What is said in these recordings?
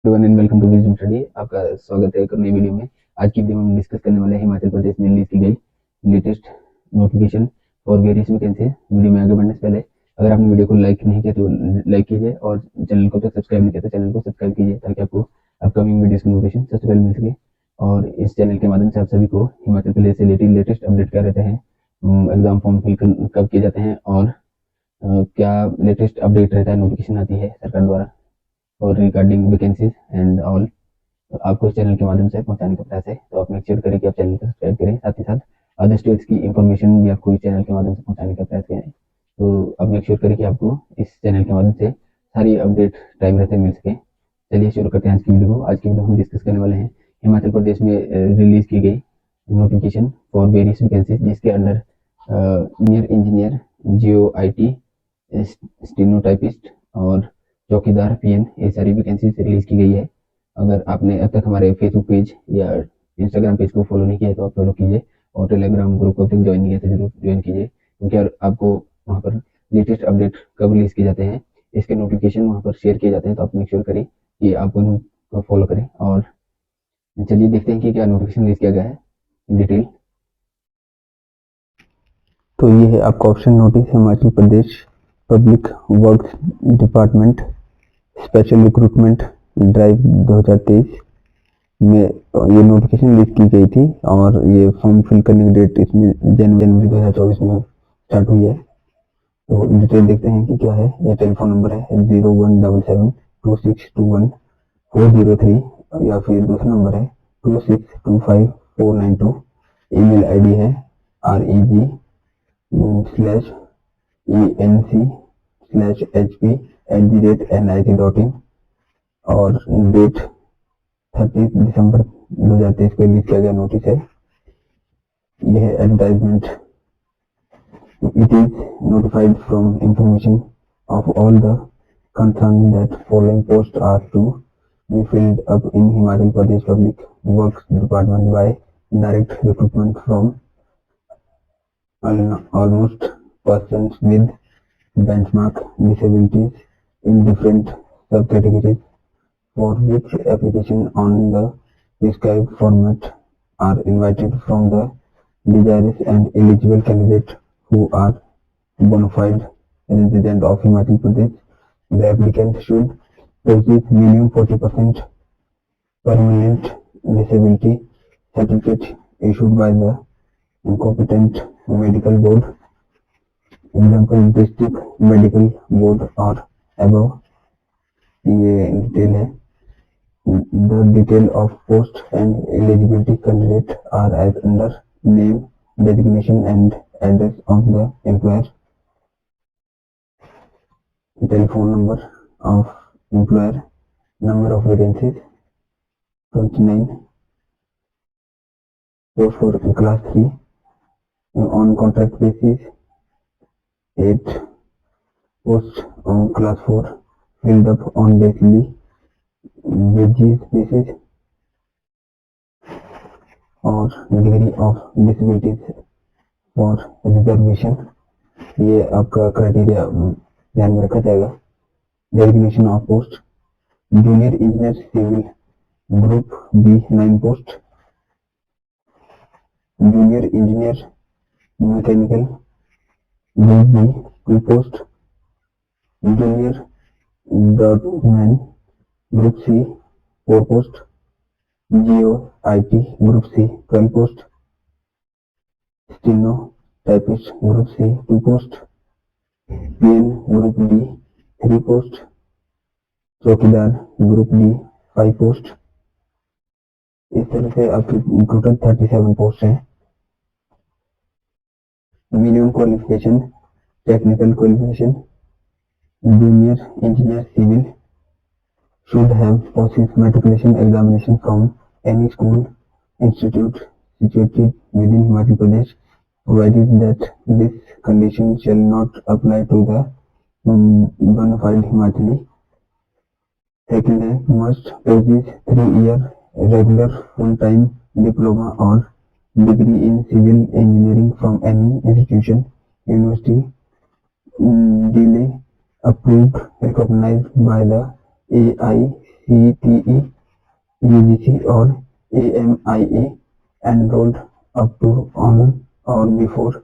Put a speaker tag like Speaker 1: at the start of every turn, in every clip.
Speaker 1: Everyone and welcome to wisdom study. आपका स्वागत है एक नई वीडियो में। आज की वीडियो में हम डिस्कस करने वाले हैं हिमाचल प्रदेश में रिलीज की गई लेटेस्ट नोटिफिकेशन और वेरियस वैकेंसी। वीडियो में आगे बढ़ने से पहले अगर आपने वीडियो को लाइक नहीं किया तो लाइक कीजिए और चैनल को सब्सक्राइब नहीं किया तो चैनल को सब्सक्राइब कीजिए ताकि आपको अपकमिंग वीडियोस की नोटिफिकेशन सबसे पहले मिल सके। और इस चैनल के माध्यम से आप सभी को हिमाचल प्रदेश से लेटेस्ट अपडेट क्या रहते हैं, एग्जाम फॉर्म फिल कब किए जाते हैं और क्या लेटेस्ट अपडेट रहता है, नोटिफिकेशन आती है सरकार द्वारा और रिगार्डिंग वैकेंसीज एंड ऑल आपको इस चैनल के माध्यम से पहुंचाने का प्रयास है। तो आप मेक श्योर करें कि आप चैनल को सब्सक्राइब करें, साथ ही साथ अदर स्टेट्स की इंफॉर्मेशन भी आपको इस चैनल के माध्यम से पहुंचाने का प्रयास करें। तो आप मेक श्योर करें कि आपको इस चैनल के माध्यम से सारी अपडेट टाइम रहते मिल सके। चलिए शुरू करते हैं आज की वीडियो को। आज की वीडियो हम डिस्कस करने वाले हैं हिमाचल प्रदेश में रिलीज की गई नोटिफिकेशन फॉर वेरियस वैकेंसीज, जिसके under senior engineer, Jio IT, stenotypist और चौकीदार PN, ये सारी वैकेंसीज रिलीज की गई है। अगर आपने अब तक हमारे फेसबुक पेज या इंस्टाग्राम पेज को फॉलो नहीं किया है तो आप फॉलो कीजिए और टेलीग्राम ग्रुप को अब तक ज्वाइन नहीं किया तो जरूर ज्वाइन कीजिए, क्योंकि आपको वहाँ पर लेटेस्ट अपडेट कब रिलीज किए जाते हैं, इसके नोटिफिकेशन वहाँ पर शेयर किए जाते हैं। तो आप मेक श्योर करें कि आप उनको फॉलो करें। और चलिए देखते हैं कि क्या नोटिफिकेशन रिलीज किया गया है इन डिटेल। तो ये है आपका option notice, Himachal Pradesh public works department special recruitment drive 2023 में ये नोटिफिकेशन रिलीज की गई थी और ये फॉर्म फिल करने की डेट इसमें जनवरी 2024 में स्टार्ट हुई है। तो डिटेल देखते हैं कि क्या है। ये टेलीफोन नंबर है 01772621 या फिर दूसरा नंबर है 2625 ईमेल ID है reg/enc/hp@nic.in और डेट 30 दिसंबर 2023 को रिलीज किया गया नोटिस है। यह है advertisement. It is notified from information of all the concerned that following posts are to be filled up in Himachal Pradesh Public Works Department by direct recruitment from almost persons with benchmark disabilities in different subcategories, for which application on the prescribed format are invited from the desirous and eligible candidates who are bona fide resident of Himachal Pradesh. The applicant should possess minimum 40% permanent disability certificate issued by the competent medical board, example district medical board or above. ये detail है। The detail of post and eligibility candidate are as under: name, designation and address of the employer, telephone number of employer, number of vacancies 29, post for class 3 on contract basis, 8 posts on class 4 filled up on daily wages basis, और degree of disabilities for reservation, ये आपका criteria ध्यान में रखा जाएगा। Designation of post: junior engineer civil group B 9 post, junior engineer mechanical group B 2 post, junior draftsman group C 4 post, geo IT group C 12 post, steno typist group C 2 post, PN group D 3 post, चौकीदार group D 5 post. इस तरह से आपकी total 37 post हैं। Minimum qualification: technical qualification, junior engineer civil should have post matriculation examination from any school institute situated within Himachal Pradesh, provided that this condition shall not apply to the bona fide Himachali. Second है, must possess 3-year regular full-time diploma or degree in civil engineering from any institution, university, duly approved, recognized by the AICTE CTE, UGC और AMIE enrolled up to on or before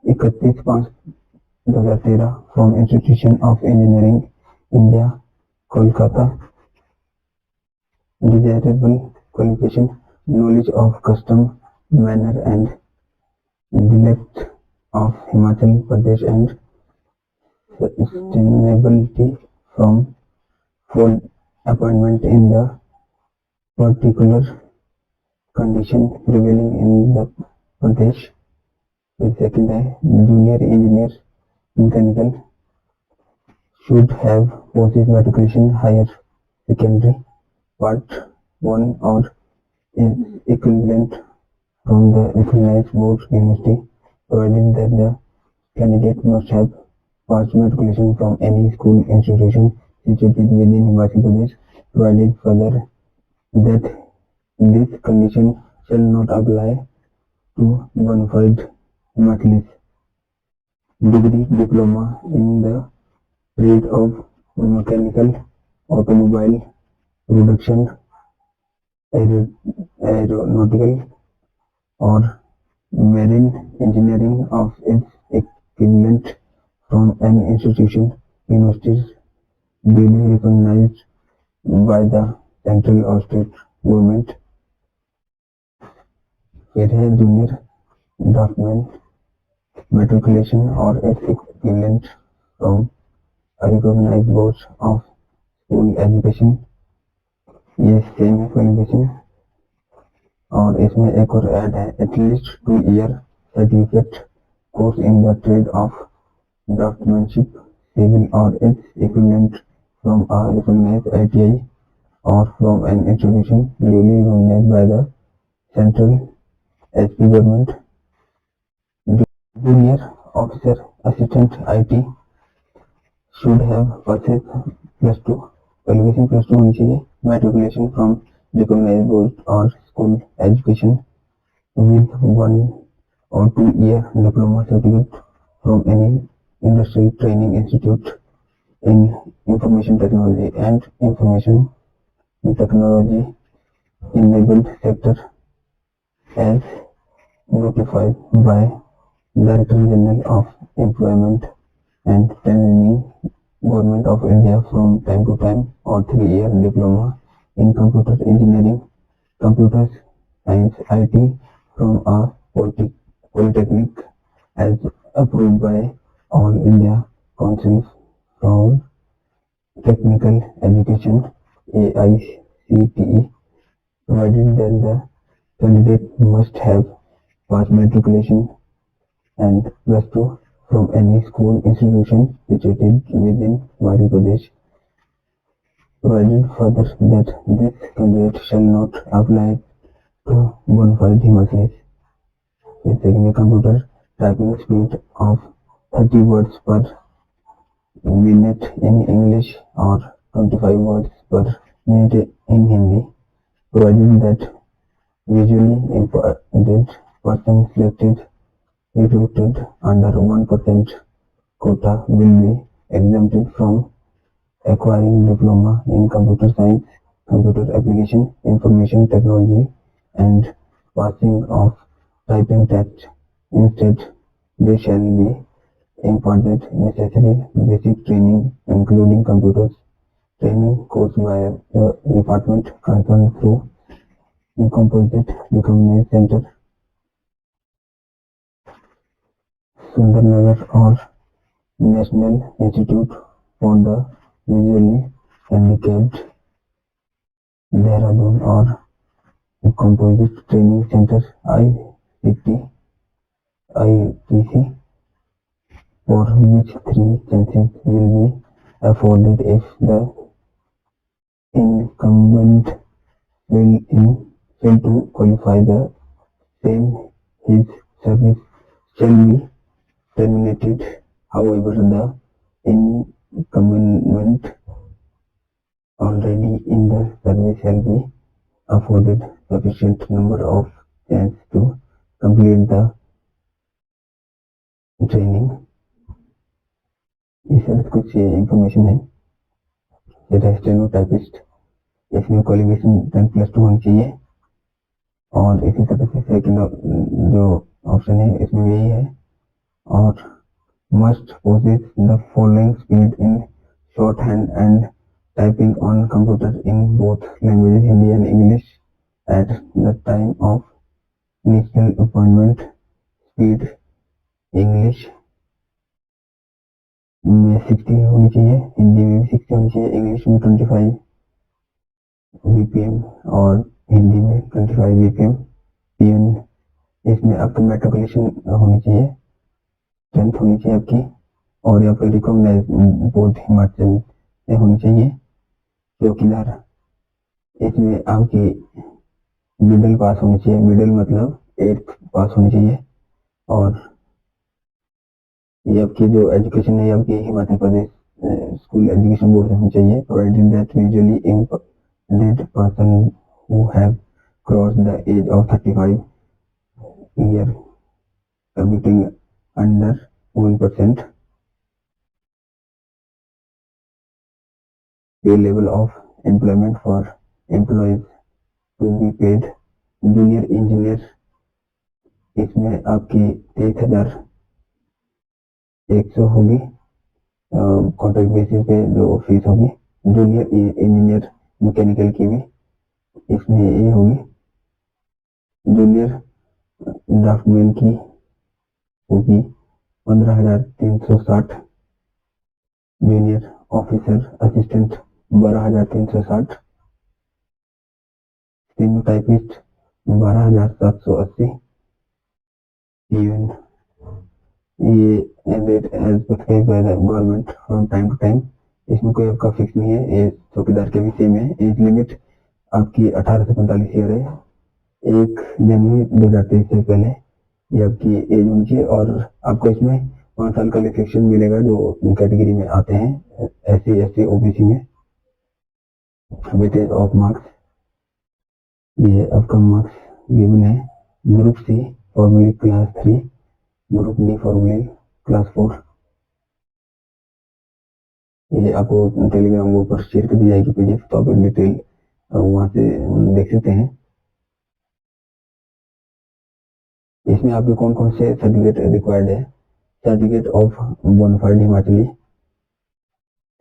Speaker 1: 31/5/2013 from Institution of Engineering, India, Kolkata. Desirable qualification: knowledge of custom, manner and dialect of Himachal Pradesh and sustainability from full appointment in the particular condition prevailing in the Pradesh. फिर second है junior engineer mechanical should have post matriculation higher secondary part 1 or is equivalent from the recognized board university, provided that the candidate must have passed matriculation from any school institution situated within Himachal Pradesh, provided further that this condition shall not apply to bona fide Himachalis. Degree diploma in the trade of mechanical, automobile, production, aeronautical or marine engineering of its equivalent from an institution, universities duly recognized by the central or state government. फिर है junior draftsman matriculation or its equivalent from a recognized board of school education. ये same है qualification और इसमें एक और add है at least 2 year certificate course in the trade of draftsmanship civil और its equivalent from a recognised ITI or from an institution duly recognized by the central HP government. Junior officer assistant IT should have purchased +2 qualification +2 होनी चाहिए matriculation from recognized board or school education with 1 or 2 year diploma certificate from any industrial training institute in information technology and information technology enabled sector as notified by Director General of Employment and Training, Government of India from time to time, or 3 year diploma in computer engineering, computer science IT from a polytechnic as approved by All India Council for Technical Education AICTE, provided that the candidate must have passed matriculation and +2 from any school institution situated within Madhya Pradesh, provided further that this candidate shall not apply to bona fide Himachalis. With second computer typing speed of 30 words per minute in English or 25 words per minute in Hindi, provided that visually impaired person selected recruited under 1% quota will be exempted from acquiring diploma in computer science, computer application, information technology and passing of typing test. Instead, they shall be imparted necessary basic training including computers training course by the department concerned through Composite Recognized Center, Sundarnagar or National Institute for the Visually Handicapped, Dehradun or Composite Training Center ITC, for which 3 chances will be afforded if the incumbent fail to qualify. The same his service shall be terminated. However, the incumbent already in the service shall be afforded sufficient number of chances to complete the training. इस कुछ information है. Stenotypist इसमें qualification 10+2 होनी चाहिए। और इसी तरह से सेकंड जो ऑप्शन है इसमें यही है। और must possess the following speed in shorthand and typing on computer in both languages Hindi and English at the time of initial appointment। speed English में 60 होनी चाहिए, हिंदी में भी 60 होनी चाहिए, इंग्लिश में 25 बीपीएम और हिंदी में 25 बीपीएम। पीएन इसमें आपकी मेट्रिकुलेशन होनी चाहिए, 10th होनी चाहिए आपकी, और यहाँ पर रिकॉग्नाइज बोर्ड हिमाचल से होनी चाहिए। चौकीदार इसमें आपकी मिडिल पास होनी चाहिए, मिडिल मतलब 8th पास होनी चाहिए। और ये आपकी जो एजुकेशन है आपकी Himachal Pradesh school education board से होनी चाहिए। Provided that usually employed person who have crossed the age of 35 year commuting under 1% pay level of employment for employees to be paid। Junior engineer इसमें आपकी 1,100 होगी कॉन्ट्रैक्ट बेसिस पे जो फीस होगी। Junior engineer mechanical की भी इसमें ये होगी। जूनियर ड्राफ्टमैन की होगी 15,360। Junior officer assistant 12,360। Stenotypist 12,780। Even ये rate as prescribe by the government from time to time. इसमें कोई आपका फिक्स नहीं है, ये चौकीदार के भी सेम है। एज लिमिट आपकी 18 से 45 ईयर है। 1 जनवरी 2023 से पहले ये आपकी एज होनी चाहिए। और आपको इसमें 5 साल का रिस्ट्रिक्शन मिलेगा जो कैटेगरी में आते हैं SC ST OBC में। वेटेज ऑफ मार्क्स ये आपका मार्क्स गिवन है। Group C formally class 3, group D formally class 4। ये आपको टेलीग्राम ग्रुप पर शेयर कर दी जाएगी PDF, तो आप डिटेल वहां से देख सकते हैं। इसमें आपके कौन कौन से सर्टिफिकेट रिक्वायर्ड है। Certificate of bona fide Himachali,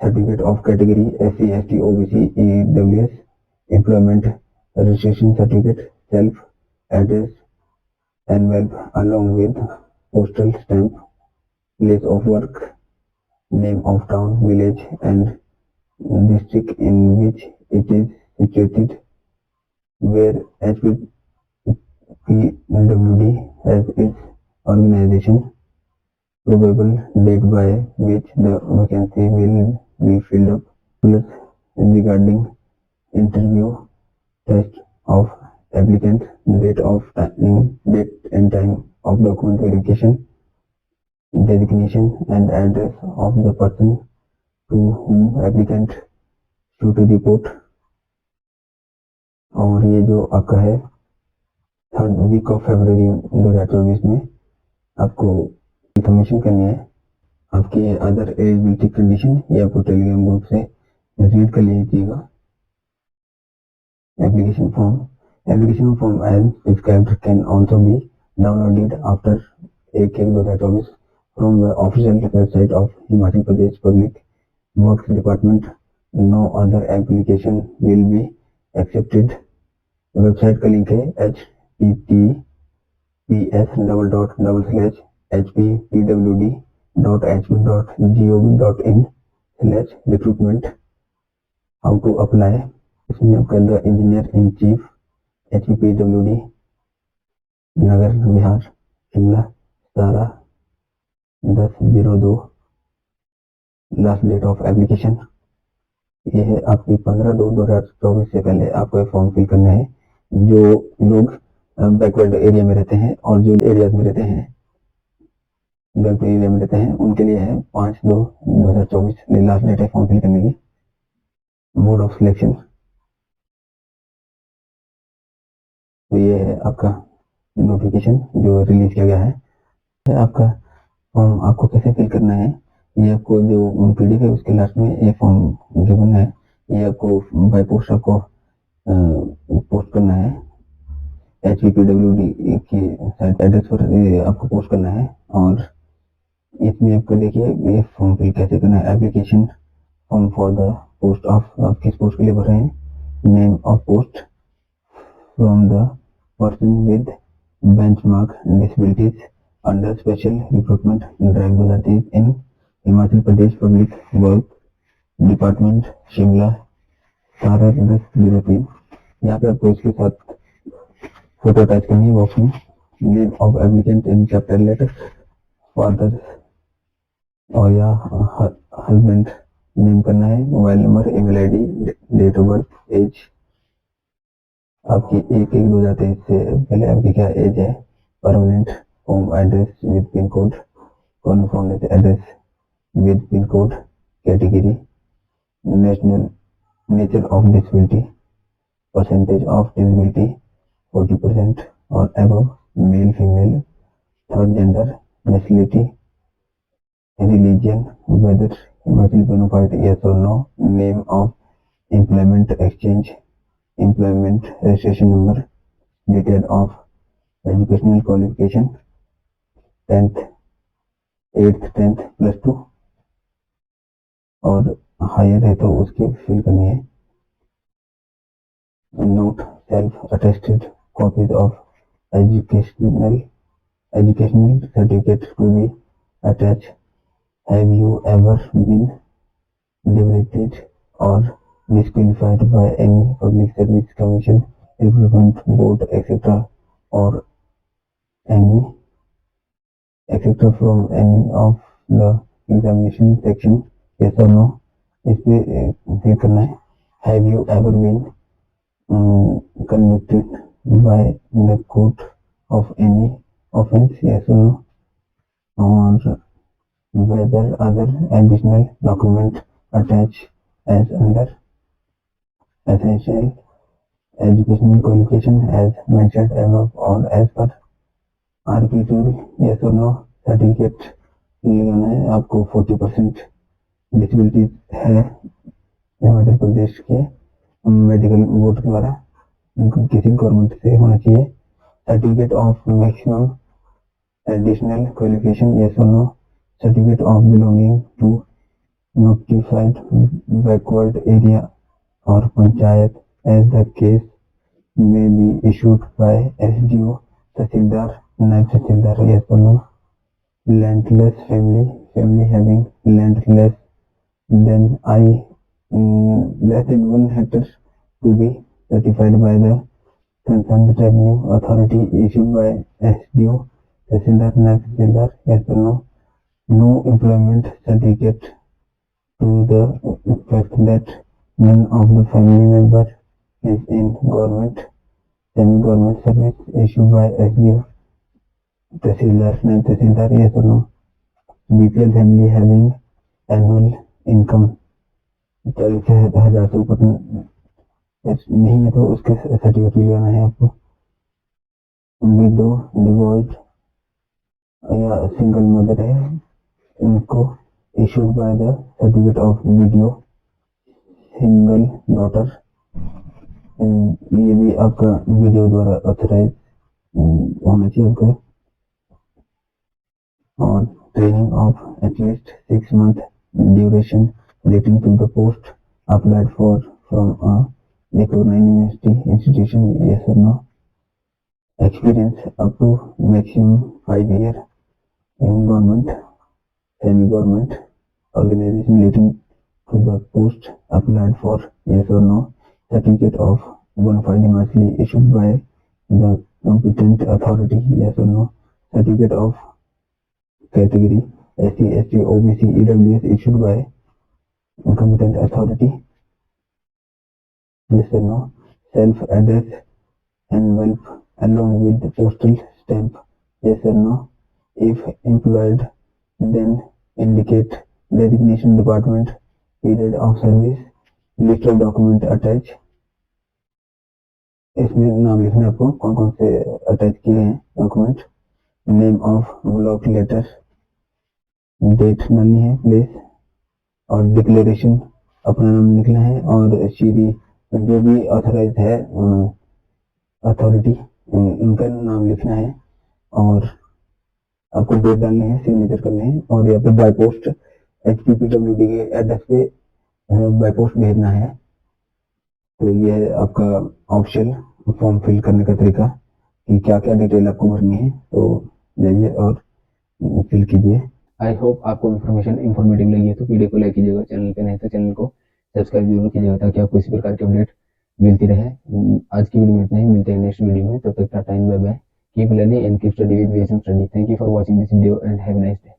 Speaker 1: certificate of category SC ST OBC EWS, employment registration certificate, self address envelope along with postal stamp, place of work, name of town, village and district in which it is situated, where HPPWD has its organization, probable date by which the vacancy will be filled up, plus regarding interview, test of applicant, date and time of document verification, designation and address of the person to whom applicant should report। और ये जो आपका है 3rd week of February 2024 में आपको information करनी है। आपकी अदर एलिजिबिलिटी कंडीशन ये आपको टेलीग्राम ग्रुप से रीड कर लीजिएगा। Application form as prescribed can also be downloaded after 1/1/2024 from the official website of Himachal Pradesh Public Works Department। No other application will be accepted। Website का link है https://hppwd.hp.gov.in/recruitment। How to apply, इसमें आपका the engineer in chief HPPWD Nagar Bihar Shimla 17/10/02। Last date of application ये है आपकी 15/2/2024 से पहले आपको फॉर्म फिल करना है। जो लोग बैकवर्ड एरिया में रहते हैं और जो एरियाज में रहते हैं बैकवर्ड एरिया में रहते हैं उनके लिए है 5/2/2024 लास्ट डेट है फॉर्म फिल करने की। मोड ऑफ सिलेक्शन तो ये है आपका नोटिफिकेशन जो रिलीज किया गया है। आपका फॉर्म आपको कैसे फिल करना है ये आपको जो PDF है उसके लास्ट में ये फॉर्म गिवन है। ये आपको बाय पोस्ट आपको पोस्ट करना है। HPPWD की साइट एड्रेस पर आपको पोस्ट करना है। और इसमें आपको देखिए ये फॉर्म फिल कैसे करना है। Application form for the post of, आप किस पोस्ट के लिए भर रहे हैं। Name of post from the person with benchmark disabilities under special recruitment drive 2023 in Himachal Pradesh public work department Shimla 17/10/03। यहाँ पे आपको इसके साथ फोटो अटैच करनी है बॉक्स में। Name of applicant in capital letter, father और या हस्बैंड नेम करना है। Mobile number, email ID, date of birth, age आपकी 1/1/2023 से पहले आपकी क्या एज है। Permanent home address with pin code, confirm address with pin code, category national, nature of disability, percentage of disability 40% और above, male female, third gender, nationality, religion, whether Himachal bona fide, yes or no, name of employment exchange, employment registration number, detail of educational qualification, 10th 8th 10th +2 और higher है तो उसकी fill करनी है। Note self attested copies of educational certificate to be attached. Have you ever been demoted or disqualified by any public service commission, recruitment board, etc., or any etc. from any of the examination section? Yes or no? इस पे click करना है। Have you ever been convicted by the court of any offense? Yes or no? और whether other additional document attached as under essential educational qualification as mentioned above or as per RP rule, yes or no? Certificate लगाना है। आपको 40% disabilities है हिमाचल प्रदेश के medical board द्वारा, किसी government से होना चाहिए। Certificate of maximum additional qualification, yes or no? Certificate of belonging to notified backward area or panchayat as the case may be issued by SDO, Tahsildar, Naib Tahsildar, yes or no? Landless family having land less than less than 1 hectare to be certified by the concerned revenue authority, issued by SDO, Tahsildar, Naib Tahsildar, yes or no? No employment certificate to the effect that none of the family member is in government, semi-government service, issued by SDO, Tahsildar, Naib Tahsildar, yes or no? BPL family having annual income 40,000 से ऊपर नहीं है तो उसके certificate भी लेना है आपको। विडो, डिवोर्स या सिंगल मदर है उनको issued by the certificate of video, single daughter, ये भी आपका वीडियो द्वारा ऑथराइज होना चाहिए आपका। और training of at least 6 month duration relating to the post applied for from a recognized university institution, yes or no? Experience up to maximum 5 years in government, semi-government organization relating to the post applied for, yes or no? Certificate of bona fide Himachali issued by the competent authority, yes or no? Certificate of category SC, ST, OBC, EWS issued by competent authority, yes or no? Self address envelope along with the postal stamp, yes or no? If employed, then indicate designation department, period of service, list of document attached. इसमें नाम लिखना है आपको कौन कौन से attach किए हैं document. Name of block letter, date डालनी है, प्लेस और डिक्लेरेशन अपना नाम लिखना है और श्री जो भी ऑथराइज है अथॉरिटी, उनका नाम लिखना है और आपको डेट डालनी है, सिग्नेचर करने हैं और यहाँ पे बाय पोस्ट HPPWD के एड्रेस पे बाय पोस्ट भेजना है। तो ये है आपका ऑप्शन फॉर्म फिल करने का तरीका कि क्या क्या डिटेल आपको भरनी है। तो जाइए और फिल कीजिए। आई होप आपको इन्फॉर्मेशन इन्फॉर्मेटिव लगी है, तो वीडियो को लाइक कीजिएगा, चैनल पे नहीं तो चैनल को सब्सक्राइब जरूर कीजिएगा ताकि आपको इसी प्रकार की अपडेट मिलती रहे। आज की वीडियो में इतना ही, मिलते हैं नेक्स्ट वीडियो में, तब तक tata bye bye, keep learning and keep study with VSM study. Thank you for watching this video and have a nice day.